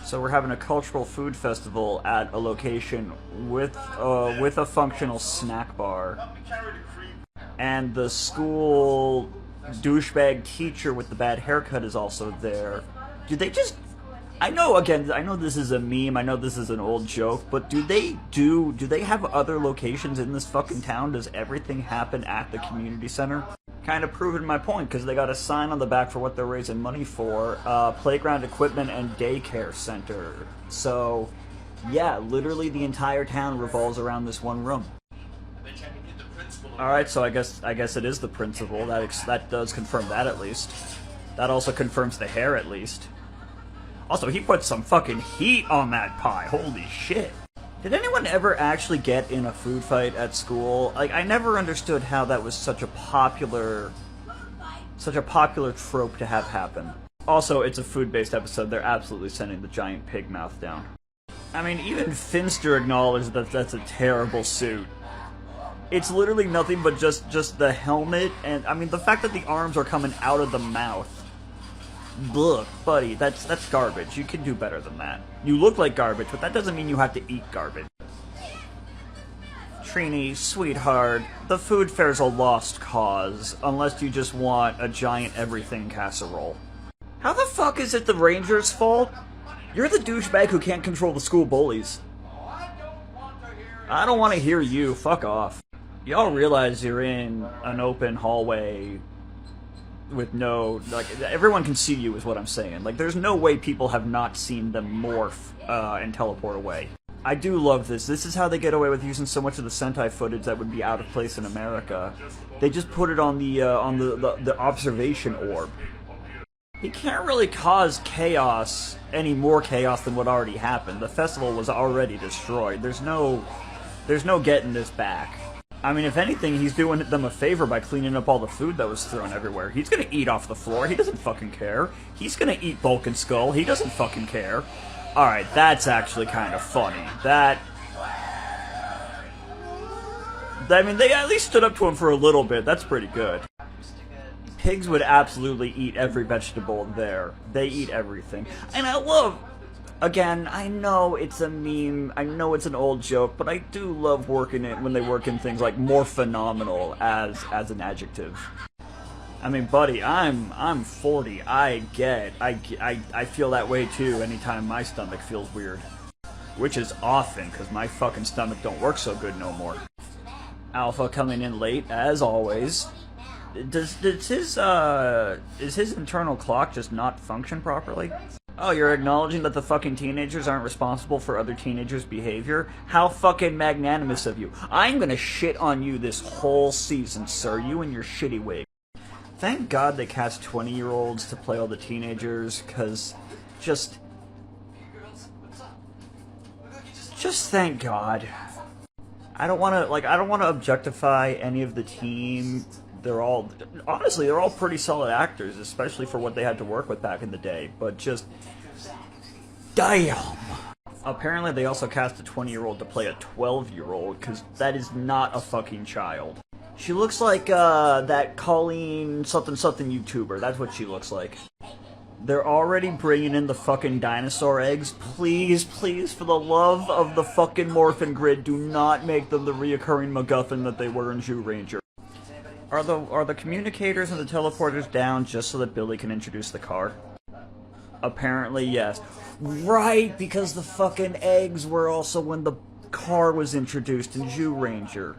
So we're having a cultural food festival at a location with a functional snack bar, and the school douchebag teacher with the bad haircut is also there. Do they just? I know this is a meme. I know this is an old joke, but do they have other locations in this fucking town? Does everything happen at the community center? Kind of proving my point, because they got a sign on the back for what they're raising money for, playground equipment and daycare center. So, yeah, literally the entire town revolves around this one room. Alright, so I guess it is the principal. That does confirm that at least. That also confirms the hair at least. Also, he put some fucking heat on that pie, holy shit. Did anyone ever actually get in a food fight at school? Like, I never understood how that was such a popular trope to have happen. Also, it's a food-based episode. They're absolutely sending the giant pig mouth down. I mean, even Finster acknowledged that that's a terrible suit. It's literally nothing but just the helmet, and I mean, the fact that the arms are coming out of the mouth. Look, buddy, that's garbage. You can do better than that. You look like garbage, but that doesn't mean you have to eat garbage. Trini, sweetheart, the food fair's a lost cause, unless you just want a giant everything casserole. How the fuck is it the Rangers' fault? You're the douchebag who can't control the school bullies. I don't want to hear you. Fuck off. Y'all realize you're in an open hallway with no, like, everyone can see you is what I'm saying. Like, there's no way people have not seen them morph and teleport away. I do love this. This is how they get away with using so much of the Sentai footage that would be out of place in America. They just put it on the observation orb. He can't really cause chaos, any more chaos than what already happened. The festival was already destroyed. There's no getting this back. I mean, if anything, he's doing them a favor by cleaning up all the food that was thrown everywhere. He's gonna eat off the floor. He doesn't fucking care. He's gonna eat Bulk and Skull. He doesn't fucking care. Alright, that's actually kind of funny. I mean, they at least stood up to him for a little bit. That's pretty good. Pigs would absolutely eat every vegetable there. They eat everything. And I love... Again, I know it's a meme, I know it's an old joke, but I do love working it when they work in things like more phenomenal as an adjective. I mean, buddy, I'm 40. I feel that way too anytime my stomach feels weird. Which is often, because my fucking stomach don't work so good no more. Alpha coming in late, as always. Is his internal clock just not function properly? Oh, you're acknowledging that the fucking teenagers aren't responsible for other teenagers' behavior? How fucking magnanimous of you. I'm gonna shit on you this whole season, sir. You and your shitty wig. Thank God they cast 20-year-olds to play all the teenagers, cause just thank God. I don't wanna objectify any of the team. Honestly, they're all pretty solid actors, especially for what they had to work with back in the day, but just... damn! Apparently they also cast a 20-year-old to play a 12-year-old, because that is not a fucking child. She looks like, that Colleen something-something YouTuber. That's what she looks like. They're already bringing in the fucking dinosaur eggs. Please, please, for the love of the fucking Morphin Grid, do not make them the reoccurring MacGuffin that they were in Zyuranger. Are the communicators and the teleporters down just so that Billy can introduce the car? Apparently, yes. Right, because the fucking eggs were also when the car was introduced in Zyuranger.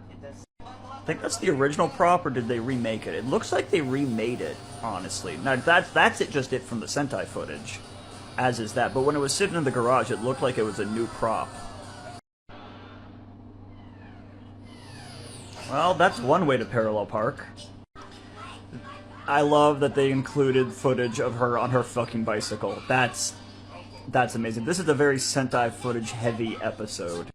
I think that's the original prop, or did they remake it? It looks like they remade it, honestly. Now, that's just it from the Sentai footage, as is that. But when it was sitting in the garage, it looked like it was a new prop. Well, that's one way to parallel park. I love that they included footage of her on her fucking bicycle. That's amazing. This is a very Sentai footage heavy episode.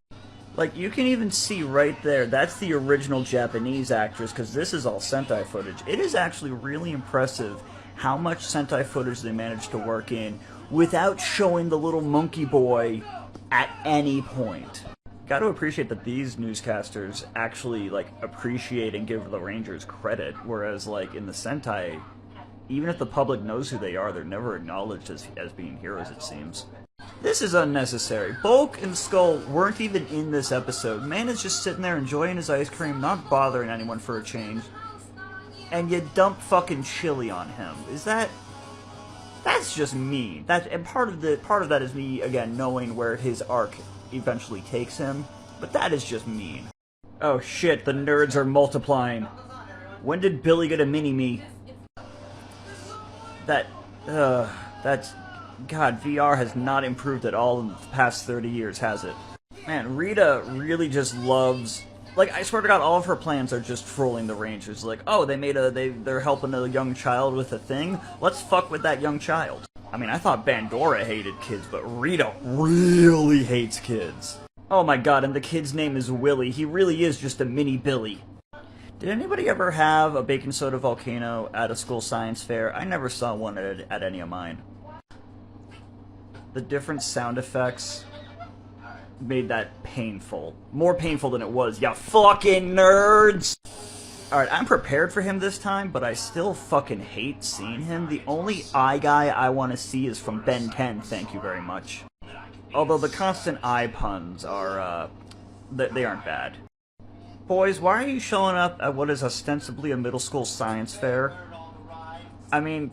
Like, you can even see right there, that's the original Japanese actress, because this is all Sentai footage. It is actually really impressive how much Sentai footage they managed to work in without showing the little monkey boy at any point. Gotta appreciate that these newscasters actually, like, appreciate and give the Rangers credit, whereas, like, in the Sentai, even if the public knows who they are, they're never acknowledged as being heroes, it seems. This is unnecessary. Bulk and Skull weren't even in this episode. Man is just sitting there enjoying his ice cream, not bothering anyone for a change. And you dump fucking chili on him. That's just mean. And part of that is me, again, knowing where his arc eventually takes him. But that is just mean. Oh shit, the nerds are multiplying. When did Billy get a mini-me? That's... God, VR has not improved at all in the past 30 years, has it? Man, Rita really just loves... Like, I swear to God, all of her plans are just trolling the Rangers. Like, oh, they're helping a young child with a thing? Let's fuck with that young child. I mean, I thought Bandora hated kids, but Rita really hates kids. Oh my God, and the kid's name is Willie. He really is just a mini Billy. Did anybody ever have a baking soda volcano at a school science fair? I never saw one at any of mine. The different sound effects made that painful. More painful than it was, ya fucking nerds! Alright, I'm prepared for him this time, but I still fucking hate seeing him. The only eye guy I want to see is from Ben 10, thank you very much. Although the constant eye puns are, they aren't bad. Boys, why are you showing up at what is ostensibly a middle school science fair? I mean...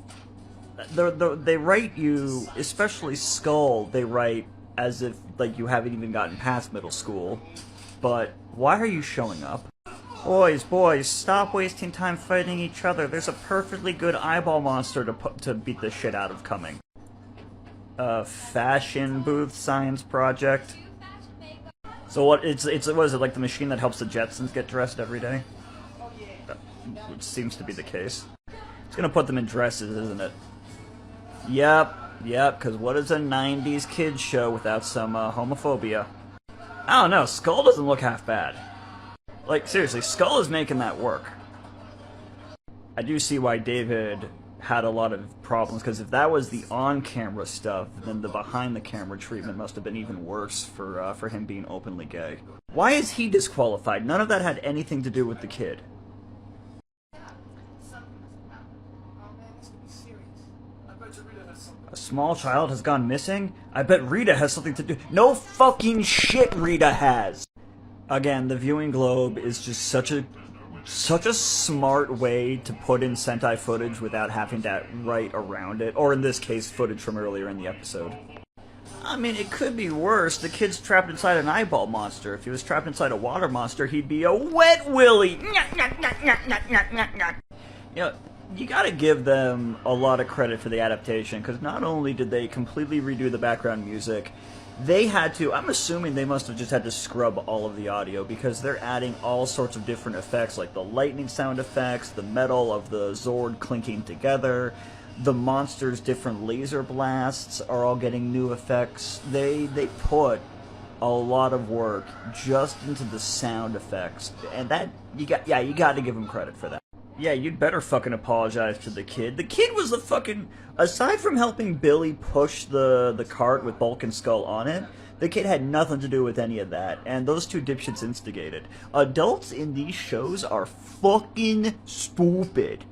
They write you, especially Skull, they write as if, like, you haven't even gotten past middle school. But why are you showing up? Boys, stop wasting time fighting each other. There's a perfectly good eyeball monster to beat the shit out of coming. Fashion booth science project. So what is it, like the machine that helps the Jetsons get dressed every day? Which seems to be the case. It's gonna put them in dresses, isn't it? Yep, because what is a 90s kids show without some homophobia? I don't know, Skull doesn't look half bad. Like, seriously, Skull is making that work. I do see why David had a lot of problems, because if that was the on-camera stuff, then the behind-the-camera treatment must have been even worse for him being openly gay. Why is he disqualified? None of that had anything to do with the kid. A small child has gone missing? I bet Rita has something to do- No fucking shit Rita has! Again, the viewing globe is just such a smart way to put in Sentai footage without having to write around it. Or in this case, footage from earlier in the episode. I mean, it could be worse. The kid's trapped inside an eyeball monster. If he was trapped inside a water monster, he'd be a wet willy! You know, you gotta give them a lot of credit for the adaptation, because not only did they completely redo the background music, they had to, I'm assuming they must have just had to scrub all of the audio, because they're adding all sorts of different effects, like the lightning sound effects, the metal of the Zord clinking together, the monster's different laser blasts are all getting new effects. They put a lot of work just into the sound effects, and that, you got to give them credit for that. Yeah, you'd better fucking apologize to the kid. The kid was the fucking... Aside from helping Billy push the cart with Bulk and Skull on it, the kid had nothing to do with any of that, and those two dipshits instigated. Adults in these shows are fucking stupid.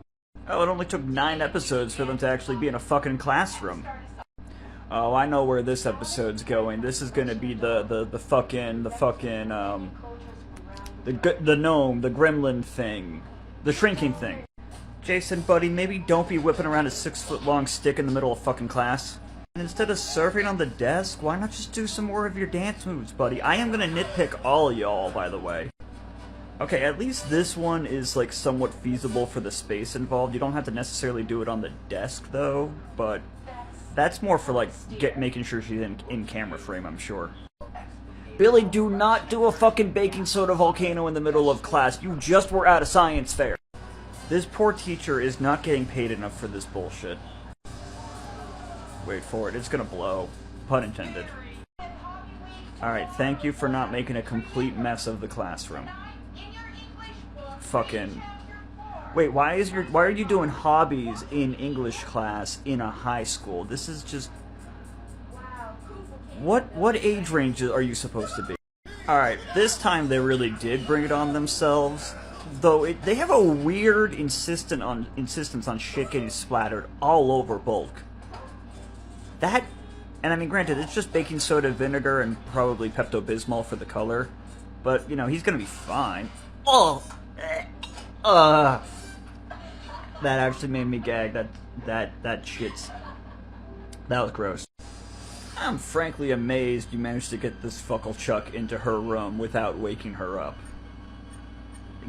Oh, it only took 9 episodes for them to actually be in a fucking classroom. Oh, I know where this episode's going. This is gonna be the gnome, the gremlin thing. The shrinking thing. Jason, buddy, maybe don't be whipping around a 6-foot-long stick in the middle of fucking class. And instead of surfing on the desk, why not just do some more of your dance moves, buddy? I am gonna nitpick all of y'all, by the way. Okay, at least this one is, like, somewhat feasible for the space involved. You don't have to necessarily do it on the desk, though, but that's more for, like, making sure she's in camera frame, I'm sure. Billy, do not do a fucking baking soda volcano in the middle of class. You just were at a science fair. This poor teacher is not getting paid enough for this bullshit. Wait for it. It's gonna blow. Pun intended. Alright, thank you for not making a complete mess of the classroom. Fucking... Wait, why are you doing hobbies in English class in a high school? This is just... What age range are you supposed to be? Alright, this time they really did bring it on themselves. Though they have a weird insistence on shit getting splattered all over Bulk. That And I mean, granted, it's just baking soda, vinegar, and probably Pepto-Bismol for the color. But, you know, he's gonna be fine. Oh! That actually made me gag. That shit's... That was gross. I'm frankly amazed you managed to get this Fucklechuck into her room without waking her up.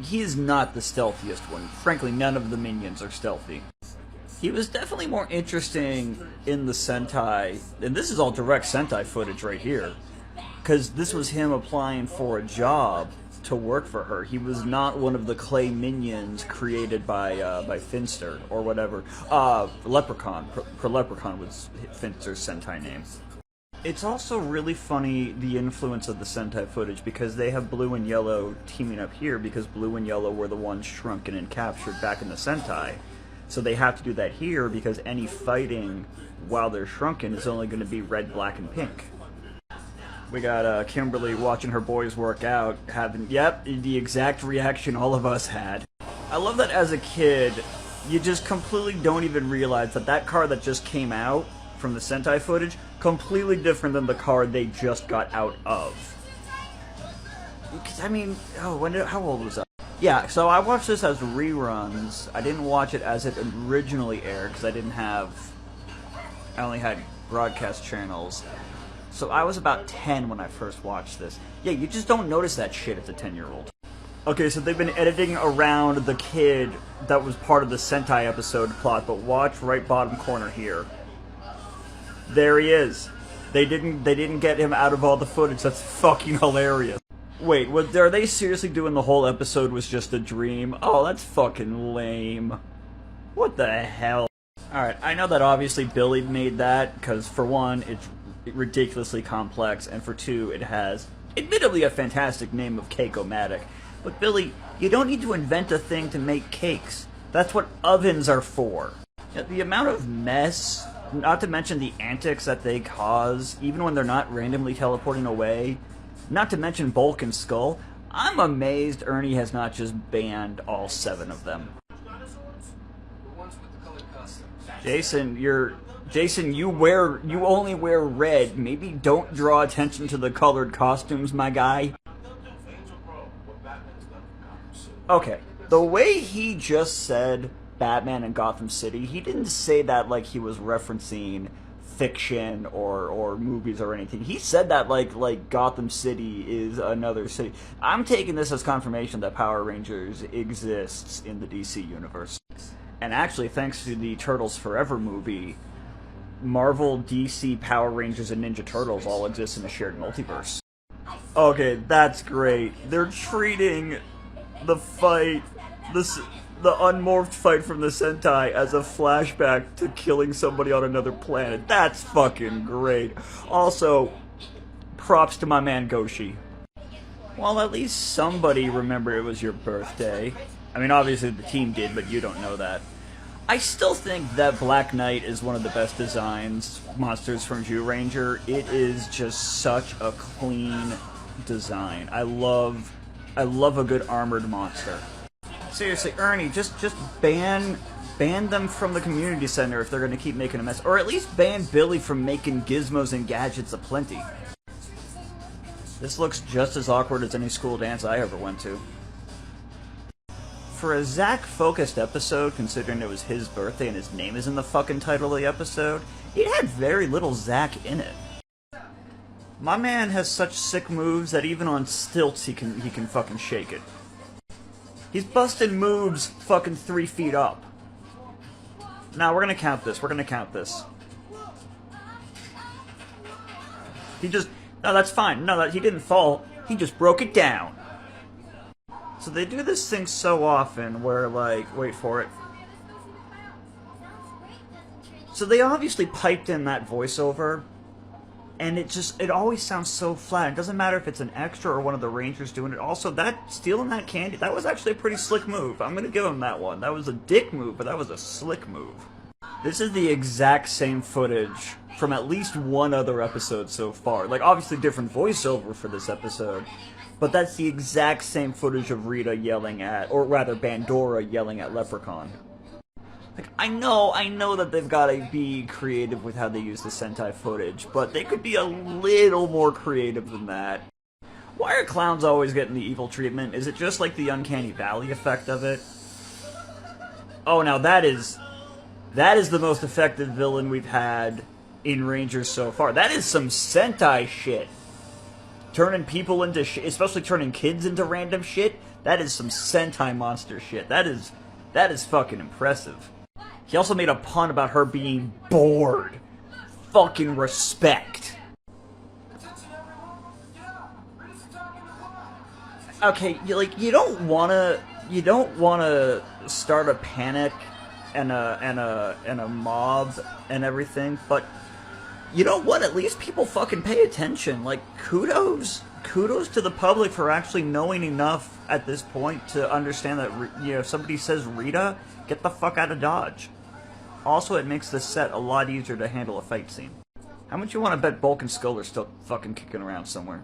He is not the stealthiest one. Frankly, none of the minions are stealthy. He was definitely more interesting in the Sentai, and this is all direct Sentai footage right here, because this was him applying for a job to work for her. He was not one of the clay minions created by Finster, or whatever. Leprechaun. Leprechaun was Finster's Sentai name. It's also really funny, the influence of the Sentai footage, because they have Blue and Yellow teaming up here, because Blue and Yellow were the ones shrunken and captured back in the Sentai. So they have to do that here, because any fighting while they're shrunken is only going to be red, black, and pink. We got Kimberly watching her boys work out, having, yep, the exact reaction all of us had. I love that as a kid, you just completely don't even realize that that car that just came out from the Sentai footage, completely different than the car they just got out of. I mean, how old was I? Yeah, so I watched this as reruns. I didn't watch it as it originally aired, because I only had broadcast channels. So I was about 10 when I first watched this. Yeah, you just don't notice that shit as a 10-year-old. Okay, so they've been editing around the kid that was part of the Sentai episode plot, but watch right bottom corner here. There he is. They didn't get him out of all the footage. That's fucking hilarious. Wait, are they seriously doing the whole episode was just a dream? Oh, that's fucking lame. What the hell? Alright, I know that obviously Billy made that, because for one, it's ridiculously complex, and for two, it has, admittedly, a fantastic name of Cake-O-Matic. But Billy, you don't need to invent a thing to make cakes. That's what ovens are for. The amount of mess, not to mention the antics that they cause, even when they're not randomly teleporting away, not to mention Bulk and Skull, I'm amazed Ernie has not just banned all 7 of them. Jason, you only wear red. Maybe don't draw attention to the colored costumes, my guy. Okay, the way he just said Batman and Gotham City, he didn't say that like he was referencing fiction or movies or anything. He said that like Gotham City is another city. I'm taking this as confirmation that Power Rangers exists in the DC universe. And actually, thanks to the Turtles Forever movie, Marvel, DC, Power Rangers, and Ninja Turtles all exist in a shared multiverse. Okay, that's great. They're treating the fight, the unmorphed fight from the Sentai as a flashback to killing somebody on another planet. That's fucking great. Also, props to my man Goshi. Well, at least somebody remembered it was your birthday. I mean, obviously the team did, but you don't know that. I still think that Black Knight is one of the best designs monsters from Zyuranger. It is just such a clean design. I love a good armored monster. Seriously, Ernie, just ban them from the community center if they're going to keep making a mess. Or at least ban Billy from making gizmos and gadgets aplenty. This looks just as awkward as any school dance I ever went to. For a Zack-focused episode, considering it was his birthday and his name is in the fucking title of the episode, it had very little Zack in it. My man has such sick moves that even on stilts he can fucking shake it. He's busting moves fucking 3 feet up. Now we're gonna count this. No, that's fine. No, he didn't fall. He just broke it down. So they do this thing so often where, like, wait for it. So they obviously piped in that voiceover, and it always sounds so flat. It doesn't matter if it's an extra or one of the Rangers doing it. Also, stealing that candy, that was actually a pretty slick move. I'm gonna give him that one. That was a dick move, but that was a slick move. This is the exact same footage from at least one other episode so far. Like, obviously different voiceover for this episode, but that's the exact same footage of Rita yelling at, or rather Bandora yelling at Leprechaun. Like, I know that they've got to be creative with how they use the Sentai footage, but they could be a little more creative than that. Why are clowns always getting the evil treatment? Is it just like the Uncanny Valley effect of it? Oh, now that is the most effective villain we've had in Rangers so far. That is some Sentai shit. Turning people into shit, especially turning kids into random shit, that is some Sentai monster shit. That is fucking impressive. He also made a pun about her being bored. Fucking respect. Okay, you don't wanna start a panic and a mob and everything, but you know what? At least people fucking pay attention. Like, kudos to the public for actually knowing enough at this point to understand that, if somebody says Rita, get the fuck out of Dodge. Also, it makes the set a lot easier to handle a fight scene. How much you want to bet Bulk and Skull are still fucking kicking around somewhere?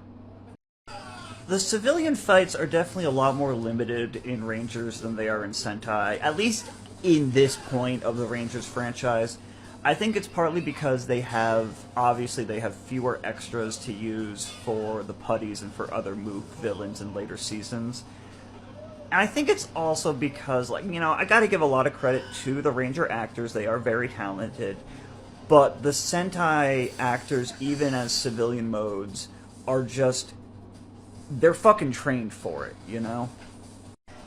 The civilian fights are definitely a lot more limited in Rangers than they are in Sentai, at least in this point of the Rangers franchise. I think it's partly because they have fewer extras to use for the putties and for other Mook villains in later seasons. And I think it's also because, I gotta give a lot of credit to the Ranger actors. They are very talented. But the Sentai actors, even as civilian modes, are just... they're fucking trained for it, You know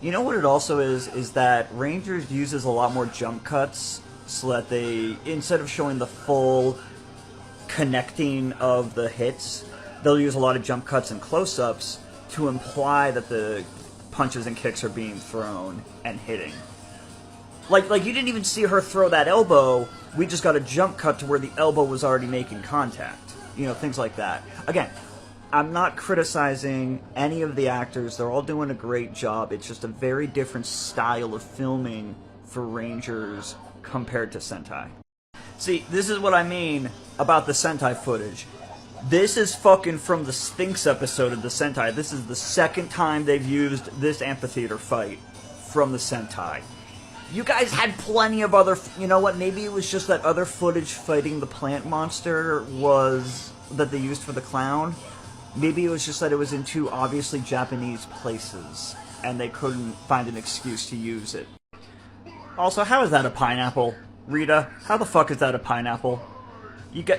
what it also is that Rangers uses a lot more jump cuts so that they, instead of showing the full connecting of the hits, they'll use a lot of jump cuts and close-ups to imply that the punches and kicks are being thrown and hitting. Like you didn't even see her throw that elbow, we just got a jump cut to where the elbow was already making contact. Things like that. Again, I'm not criticizing any of the actors. They're all doing a great job. It's just a very different style of filming for Rangers compared to Sentai. See, this is what I mean about the Sentai footage. This is fucking from the Sphinx episode of the Sentai. This is the second time they've used this amphitheater fight from the Sentai. You guys had plenty of other... You know what? Maybe it was just that other footage fighting the plant monster that they used for the clown. Maybe it was just that it was in two obviously Japanese places, and they couldn't find an excuse to use it. Also, how is that a pineapple? Rita, how the fuck is that a pineapple?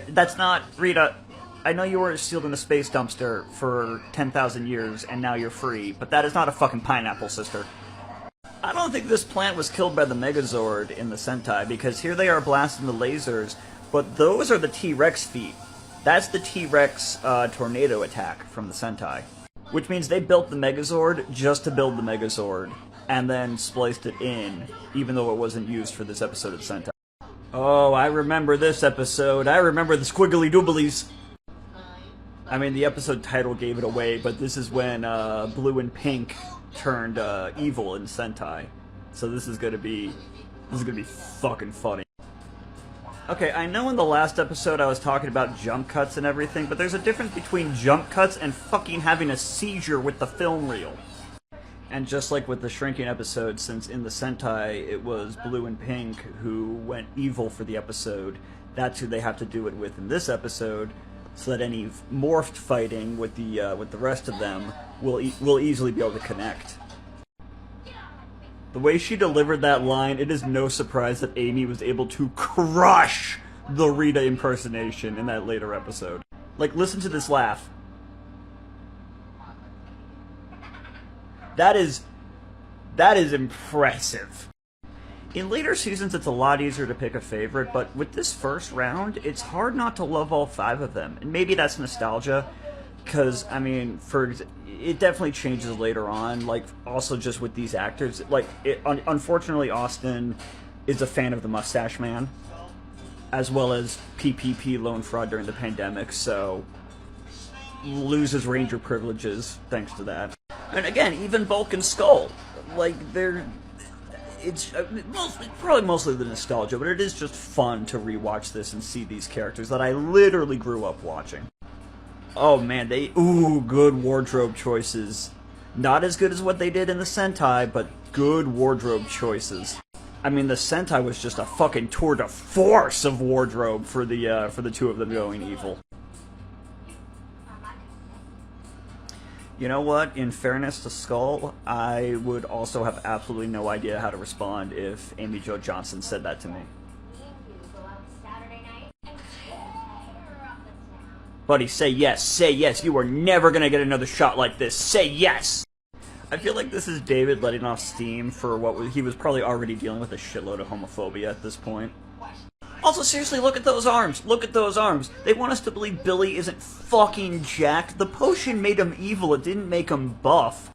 That's not... Rita, I know you were sealed in a space dumpster for 10,000 years, and now you're free, but that is not a fucking pineapple, sister. I don't think this plant was killed by the Megazord in the Sentai, because here they are blasting the lasers, but those are the T-Rex feet. That's the T-Rex tornado attack from the Sentai. Which means they built the Megazord just to build the Megazord, and then spliced it in, even though it wasn't used for this episode of Sentai. Oh, I remember this episode. I remember the squiggly dooblies. I mean, the episode title gave it away, but this is when Blue and Pink turned evil in Sentai. So this is gonna be fucking funny. Okay, I know in the last episode I was talking about jump cuts and everything, but there's a difference between jump cuts and fucking having a seizure with the film reel. And just like with the Shrinking episode, since in the Sentai it was Blue and Pink who went evil for the episode, that's who they have to do it with in this episode, so that any morphed fighting with the rest of them will easily be able to connect. The way she delivered that line, it is no surprise that Amy was able to crush the Rita impersonation in that later episode. Like, listen to this laugh. That is impressive. In later seasons, it's a lot easier to pick a favorite, but with this first round, it's hard not to love all 5 of them. And maybe that's nostalgia, because, I mean, it definitely changes later on, like, also just with these actors. Like, unfortunately, Austin is a fan of the Mustache Man, as well as PPP loan fraud during the pandemic, so loses Ranger privileges thanks to that. And again, even Bulk and Skull, like, it's probably mostly the nostalgia, but it is just fun to rewatch this and see these characters that I literally grew up watching. Oh man, good wardrobe choices. Not as good as what they did in the Sentai, but good wardrobe choices. I mean, the Sentai was just a fucking tour de force of wardrobe for the two of them going evil. You know what? In fairness to Skull, I would also have absolutely no idea how to respond if Amy Jo Johnson said that to me. Buddy, say yes. Say yes. You are never gonna get another shot like this. Say yes! I feel like this is David letting off steam for he was probably already dealing with a shitload of homophobia at this point. Also, seriously, look at those arms. Look at those arms. They want us to believe Billy isn't fucking jacked. The potion made him evil. It didn't make him buff.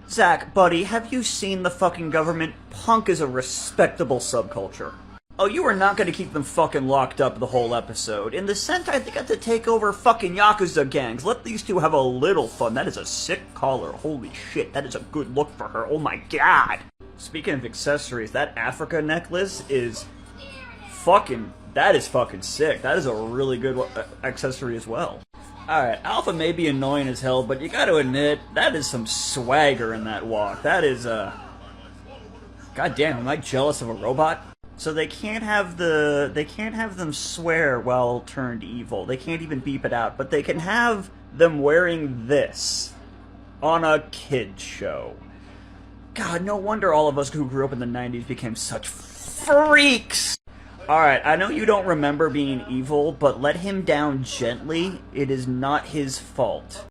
Zack, buddy, have you seen the fucking government? Punk is a respectable subculture. Oh, you are not going to keep them fucking locked up the whole episode. In the Sentai, they got to take over fucking Yakuza gangs. Let these two have a little fun. That is a sick collar. Holy shit, that is a good look for her. Oh my god. Speaking of accessories, that Africa necklace is that is fucking sick. That is a really good accessory as well. Alright, Alpha may be annoying as hell, but you gotta admit, that is some swagger in that walk. That is, God damn, am I jealous of a robot? So they can't have them swear while turned evil. They can't even beep it out, but they can have them wearing this on a kid's show. God, no wonder all of us who grew up in the 90s became such freaks! Alright, I know you don't remember being evil, but let him down gently. It is not his fault.